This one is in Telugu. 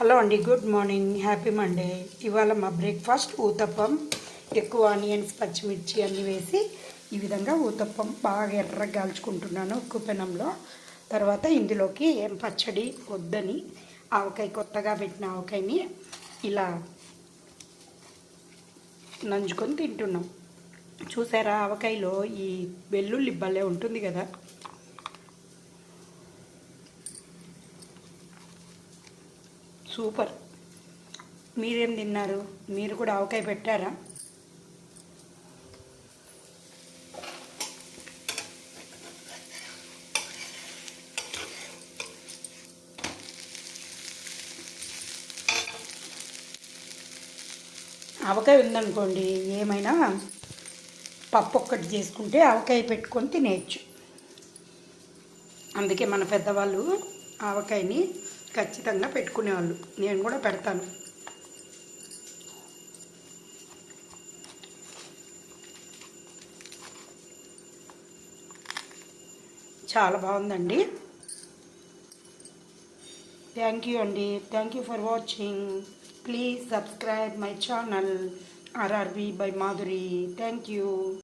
హలో అండి, గుడ్ మార్నింగ్, హ్యాపీ మండే. ఇవాళ మా బ్రేక్ఫాస్ట్ ఊతప్పం. ఎక్కువ ఆనియన్స్, పచ్చిమిర్చి అన్నీ వేసి ఈ విధంగా ఊతప్పం బాగా ఎర్రగా కాల్చుకుంటున్నాను ఉక్కు పెనంలో. తర్వాత ఇందులోకి ఏం పచ్చడి వద్దని ఆవకాయ, కొత్తగా పెట్టిన ఆవకాయని ఇలా నంచుకొని తింటున్నాం. చూసారా, ఆవకాయలో ఈ వెల్లుల్లి భలే ఉంటుంది కదా. సూపర్. మీరేం తిన్నారు? మీరు కూడా ఆవకాయ పెట్టారా? ఆవకాయ ఉందనుకోండి, ఏమైనా పప్పు ఒక్కటి చేసుకుంటే ఆవకాయ పెట్టుకొని తినేయచ్చు. అందుకే మన పెద్దవాళ్ళు ఆవకాయని ఖచ్చితంగా పెట్టుకునేవాళ్ళు. నేను కూడా పెడతాను. చాలా బాగుందండి. థ్యాంక్ యూ అండి. Thank you for watching. Please subscribe my channel RRB by Madhuri. Thank you.